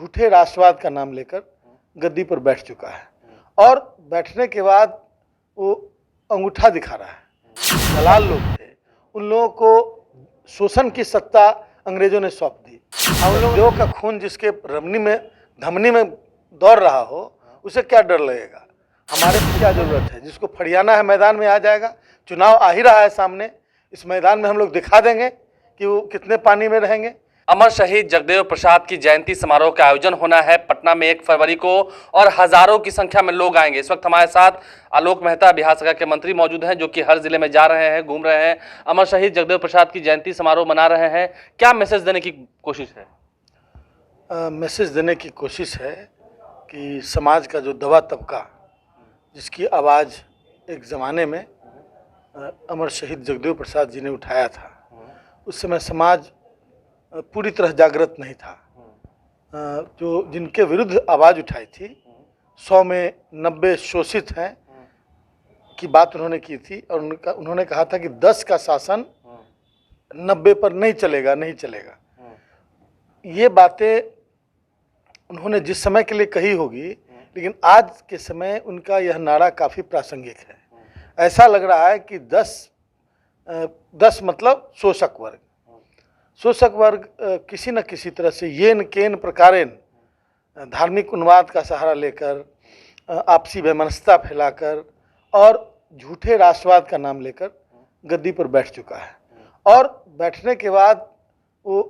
झूठे राष्ट्रवाद का नाम लेकर गद्दी पर बैठ चुका है और बैठने के बाद वो अंगूठा दिखा रहा है। दलाल लोग थे, उन लोगों को शोषण की सत्ता अंग्रेजों ने सौंप दी। उन लोगों का खून जिसके रमनी में धमनी में दौड़ रहा हो उसे क्या डर लगेगा। हमारे को क्या जरूरत है, जिसको फरियाना है मैदान में आ जाएगा। चुनाव आ ही रहा है सामने, इस मैदान में हम लोग दिखा देंगे कि वो कितने पानी में रहेंगे। अमर शहीद जगदेव प्रसाद की जयंती समारोह का आयोजन होना है पटना में 1 फरवरी को और हजारों की संख्या में लोग आएंगे। इस वक्त हमारे साथ आलोक मेहता बिहार सरकार के मंत्री मौजूद हैं, जो कि हर जिले में जा रहे हैं, घूम रहे हैं, अमर शहीद जगदेव प्रसाद की जयंती समारोह मना रहे हैं। क्या मैसेज देने की कोशिश है? मैसेज देने की कोशिश है कि समाज का जो दबा तबका, जिसकी आवाज़ एक ज़माने में अमर शहीद जगदेव प्रसाद जी ने उठाया था, उस समय समाज पूरी तरह जागृत नहीं था। जो जिनके विरुद्ध आवाज़ उठाई थी, 100 में 90 शोषित हैं की बात उन्होंने की थी और उन्होंने कहा था कि 10 का शासन 90 पर नहीं चलेगा, नहीं चलेगा। ये बातें उन्होंने जिस समय के लिए कही होगी, लेकिन आज के समय उनका यह नारा काफ़ी प्रासंगिक है। ऐसा लग रहा है कि 10 मतलब शोषक वर्ग। शोषक वर्ग किसी न किसी तरह से येन केन प्रकारेण धार्मिक उन्माद का सहारा लेकर, आपसी वैमनस्यता फैलाकर और झूठे राष्ट्रवाद का नाम लेकर गद्दी पर बैठ चुका है और बैठने के बाद वो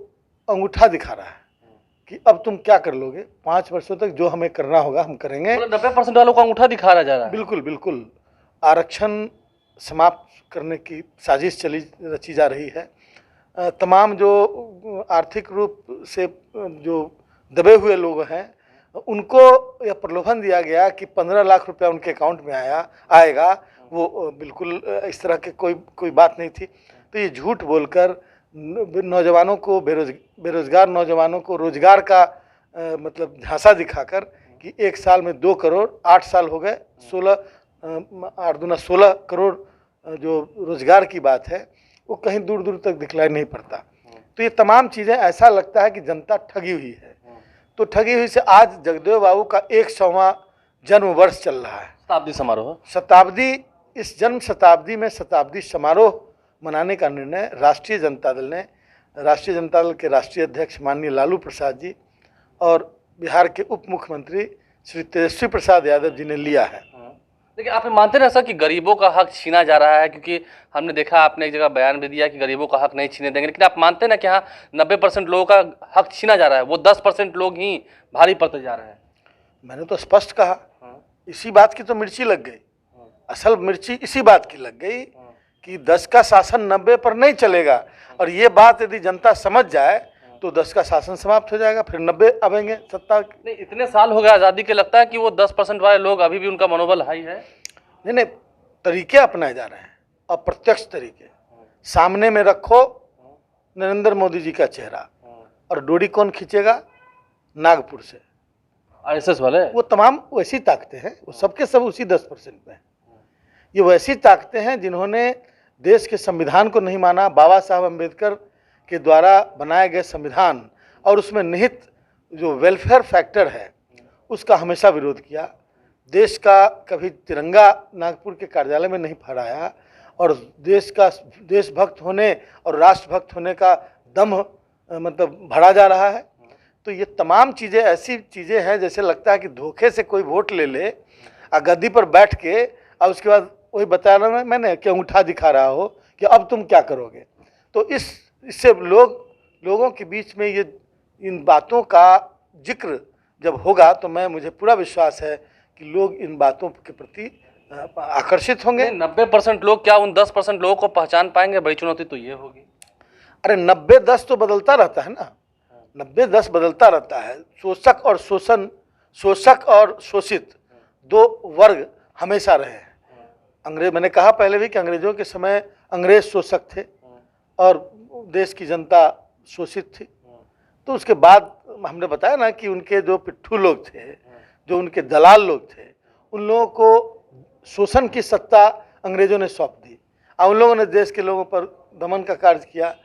अंगूठा दिखा रहा है कि अब तुम क्या कर लोगे, 5 वर्षों तक जो हमें करना होगा हम करेंगे। 90% वालों को अंगूठा दिखा जा रहा है। बिल्कुल बिल्कुल, आरक्षण समाप्त करने की साजिश रची जा रही है। तमाम जो आर्थिक रूप से जो दबे हुए लोग हैं उनको यह प्रलोभन दिया गया कि 15 लाख रुपया उनके अकाउंट में आएगा। वो बिल्कुल इस तरह के कोई बात नहीं थी। तो ये झूठ बोलकर नौजवानों को, बेरोजगार नौजवानों को रोजगार का मतलब झांसा दिखाकर कि 1 साल में 2 करोड़, 8 साल हो गए, 8 दूना 16 करोड़ जो रोजगार की बात है वो कहीं दूर दूर तक दिखलाई नहीं पड़ता। तो ये तमाम चीज़ें ऐसा लगता है कि जनता ठगी हुई है। तो ठगी हुई से आज जगदेव बाबू का 100वां जन्म वर्ष चल रहा है, शताब्दी समारोह। शताब्दी, इस जन्म शताब्दी में शताब्दी समारोह मनाने का निर्णय राष्ट्रीय जनता दल के राष्ट्रीय अध्यक्ष माननीय लालू प्रसाद जी और बिहार के उप मुख्यमंत्री श्री तेजस्वी प्रसाद यादव जी ने लिया है। लेकिन आप मानते हैं ऐसा कि गरीबों का हक छीना जा रहा है? क्योंकि हमने देखा, आपने एक जगह बयान भी दिया कि गरीबों का हक नहीं छीने देंगे, लेकिन आप मानते हैं ना कि हाँ 90% लोगों का हक छीना जा रहा है, वो 10% लोग ही भारी पड़ते जा रहे हैं। मैंने तो स्पष्ट कहा, इसी बात की तो मिर्ची लग गई, असल मिर्ची इसी बात की लग गई कि 10 का शासन 90 पर नहीं चलेगा। और ये बात यदि जनता समझ जाए तो 10 का शासन समाप्त हो जाएगा, फिर 90 आवेंगे सत्ता। नहीं, इतने साल हो गए आज़ादी के, लगता है कि वो 10% वाले लोग अभी भी उनका मनोबल हाई है? नहीं, तरीके अपनाए जा रहे हैं, अप्रत्यक्ष तरीके। सामने में रखो नरेंद्र मोदी जी का चेहरा और डोरी कौन खींचेगा? नागपुर से आरएसएस वाले। वो तमाम वैसी ताकतें हैं, वो सबके सब उसी 10% में हैं। ये वैसी ताकतें हैं जिन्होंने देश के संविधान को नहीं माना, बाबा साहब अम्बेडकर के द्वारा बनाए गए संविधान और उसमें निहित जो वेलफेयर फैक्टर है उसका हमेशा विरोध किया। देश का कभी तिरंगा नागपुर के कार्यालय में नहीं फहराया और देशभक्त होने और राष्ट्रभक्त होने का दम मतलब भरा जा रहा है। तो ये तमाम चीज़ें ऐसी चीज़ें हैं जैसे लगता है कि धोखे से कोई वोट ले ले और गद्दी पर बैठ के और उसके बाद वही बता रहा हूँ मैंने कि अंगूठा दिखा रहा हो कि अब तुम क्या करोगे। तो इससे लोगों के बीच में ये इन बातों का जिक्र जब होगा तो मुझे पूरा विश्वास है कि लोग इन बातों के प्रति आकर्षित होंगे। 90% लोग क्या उन 10% लोगों को पहचान पाएंगे? बड़ी चुनौती तो ये होगी। अरे 90-10 तो बदलता रहता है ना, 90-10 बदलता रहता है। शोषक और शोषित 2 वर्ग हमेशा रहे हैं। मैंने कहा पहले भी कि अंग्रेजों के समय अंग्रेज शोषक थे और देश की जनता शोषित थी। तो उसके बाद हमने बताया ना कि उनके जो पिट्ठू लोग थे, जो उनके दलाल लोग थे, उन लोगों को शोषण की सत्ता अंग्रेजों ने सौंप दी और उन लोगों ने देश के लोगों पर दमन का कार्य किया।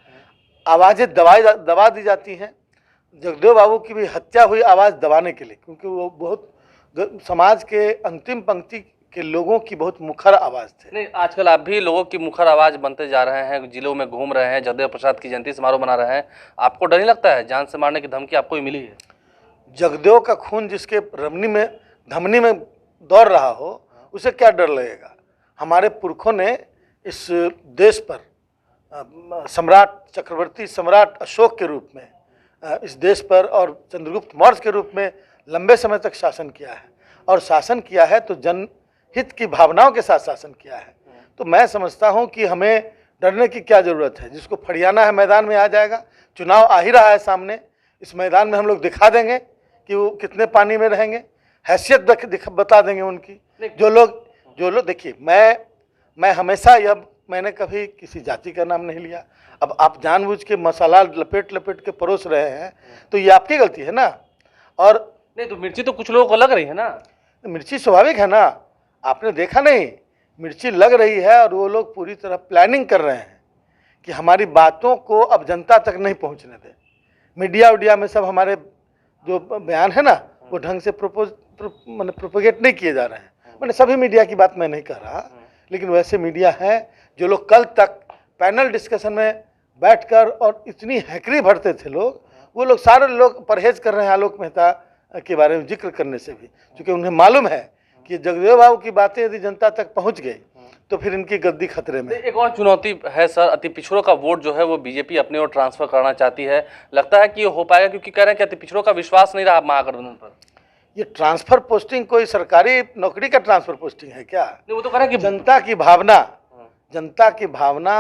आवाज़ें दबा दी जाती हैं। जगदेव बाबू की भी हत्या हुई आवाज़ दबाने के लिए, क्योंकि वो बहुत समाज के अंतिम पंक्ति के लोगों की बहुत मुखर आवाज़ थे। नहीं, आजकल आप भी लोगों की मुखर आवाज बनते जा रहे हैं, जिलों में घूम रहे हैं, जगदेव प्रसाद की जयंती समारोह मना रहे हैं। आपको डर नहीं लगता है? जान से मारने की धमकी आपको ही मिली है। जगदेव का खून जिसके धमनी में दौड़ रहा हो, उसे क्या डर लगेगा? हमारे पुरखों ने इस देश पर चक्रवर्ती सम्राट अशोक के रूप में इस देश पर और चंद्रगुप्त मौर्य के रूप में लंबे समय तक शासन किया है, और शासन किया है तो जनहित की भावनाओं के साथ शासन किया है। तो मैं समझता हूं कि हमें डरने की क्या ज़रूरत है। जिसको फरियाना है मैदान में आ जाएगा। चुनाव आ ही रहा है सामने, इस मैदान में हम लोग दिखा देंगे कि वो कितने पानी में रहेंगे, हैसियत बता देंगे उनकी। जो लोग देखिए, मैं हमेशा मैंने कभी किसी जाति का नाम नहीं लिया। अब आप जानबूझ के मसाला लपेट के परोस रहे हैं, तो ये आपकी गलती है ना। और नहीं तो मिर्ची तो कुछ लोगों को लग रही है ना। मिर्ची स्वाभाविक है ना, आपने देखा नहीं, मिर्ची लग रही है, और वो लोग पूरी तरह प्लानिंग कर रहे हैं कि हमारी बातों को अब जनता तक नहीं पहुंचने दें। मीडिया में सब हमारे जो बयान है ना, वो ढंग से प्रोपोगेट नहीं किए जा रहे हैं। मैंने सभी मीडिया की बात मैं नहीं कर रहा, लेकिन वैसे मीडिया हैं जो लोग कल तक पैनल डिस्कशन में बैठकर और इतनी हैकरी भरते थे लोग, वो लोग सारे लोग परहेज कर रहे हैं आलोक मेहता के बारे में जिक्र करने से भी, क्योंकि उन्हें मालूम है कि जगदेव बाबू की बातें यदि जनता तक पहुंच गई तो फिर इनकी गद्दी खतरे में। एक और चुनौती है सर, अति पिछड़ों का वोट जो है वो बीजेपी अपने ओर ट्रांसफर करना चाहती है। लगता है कि ये हो पाएगा? क्योंकि कह रहे हैं कि अति पिछड़ों का विश्वास नहीं रहा महागठबंधन पर। ये ट्रांसफर पोस्टिंग कोई सरकारी नौकरी का ट्रांसफर पोस्टिंग है क्या? नहीं, वो तो कह रहे हैं कि जनता की भावना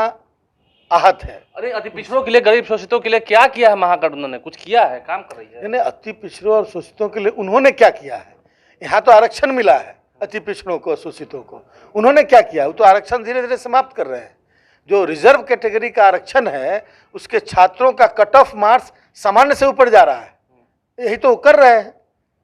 आहत है। अरे अति पिछड़ों के लिए, गरीब शोषितों के लिए क्या किया है महागठबंधन ने? कुछ किया है, काम कर रही है? नहीं, अति पिछड़ों और शोषितों के लिए उन्होंने क्या किया है? यहाँ तो आरक्षण मिला है अति पिछड़ों को, शोषितों को। उन्होंने क्या किया? वो तो आरक्षण धीरे धीरे समाप्त कर रहे हैं। जो रिजर्व कैटेगरी का आरक्षण है, उसके छात्रों का कट ऑफ मार्क्स सामान्य से ऊपर जा रहा है। यही तो कर रहे हैं।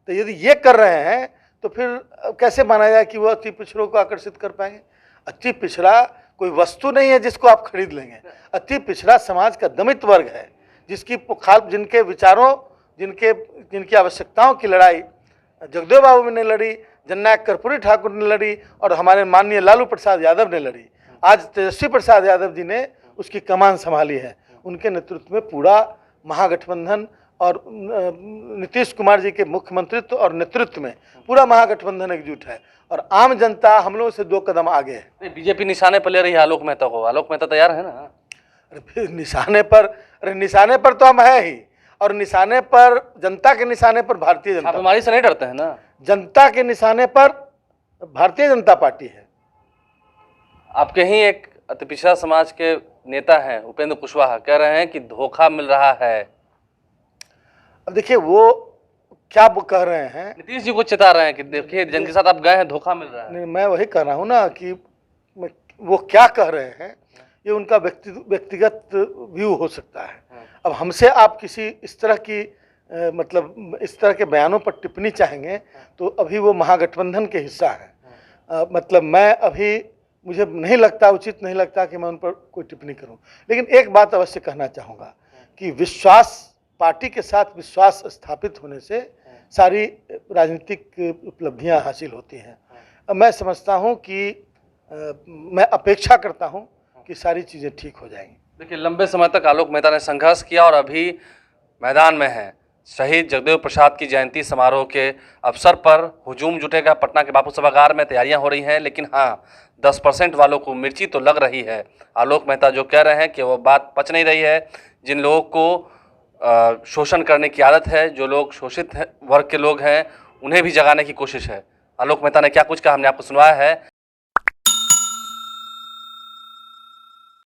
तो यदि ये कर रहे हैं तो फिर कैसे माना जाए कि वो अति पिछड़ों को आकर्षित कर पाएंगे? अति पिछड़ा कोई वस्तु नहीं है जिसको आप खरीद लेंगे। अति पिछड़ा समाज का दमित वर्ग है, जिनके विचारों, जिनकी आवश्यकताओं की लड़ाई जगदेव बाबू ने लड़ी, जननायक कर्पूरी ठाकुर ने लड़ी, और हमारे माननीय लालू प्रसाद यादव ने लड़ी। आज तेजस्वी प्रसाद यादव जी ने उसकी कमान संभाली है। उनके नेतृत्व में पूरा महागठबंधन और नीतीश कुमार जी के मुख्यमंत्रित्व और नेतृत्व में पूरा महागठबंधन एकजुट है, और आम जनता हम लोगों से 2 कदम आगे है। बीजेपी निशाने पर ले रही है आलोक मेहता को। आलोक मेहता तैयार है ना? अरे फिर निशाने पर तो हम है ही, और निशाने पर, जनता के निशाने पर भारतीय जनता। आप बीमारी से नहीं डरते हैं ना? जनता के निशाने पर भारतीय जनता पार्टी है। आपके ही एक अति पिछड़ा समाज के नेता हैं उपेंद्र कुशवाहा, कह रहे हैं कि धोखा मिल रहा है। अब देखिए, वो क्या कह रहे हैं, नीतीश जी को चेता रहे हैं कि देखिए जिनके साथ आप गए हैं धोखा मिल रहा है। नहीं, मैं वही कह रहा हूँ ना कि वो क्या कह रहे हैं, ये उनका व्यक्तिगत व्यू हो सकता है। अब हमसे आप किसी इस तरह की इस तरह के बयानों पर टिप्पणी चाहेंगे तो अभी वो महागठबंधन के हिस्सा है। मुझे नहीं लगता, उचित नहीं लगता कि मैं उन पर कोई टिप्पणी करूं। लेकिन एक बात अवश्य कहना चाहूँगा कि पार्टी के साथ विश्वास स्थापित होने से सारी राजनीतिक उपलब्धियां हासिल होती हैं। मैं समझता हूं कि मैं अपेक्षा करता हूं कि सारी चीज़ें ठीक हो जाएंगी। देखिए, लंबे समय तक आलोक मेहता ने संघर्ष किया और अभी मैदान में है। शहीद जगदेव प्रसाद की जयंती समारोह के अवसर पर हुजूम जुटेगा। पटना के बापू सभागार में तैयारियां हो रही हैं, लेकिन हाँ, 10% वालों को मिर्ची तो लग रही है। आलोक मेहता जो कह रहे हैं कि वो बात पच नहीं रही है। जिन लोगों को शोषण करने की आदत है, जो लोग शोषित वर्ग के लोग हैं, उन्हें भी जगाने की कोशिश है। आलोक मेहता ने क्या कुछ कहा हमने आपको सुनवाया है।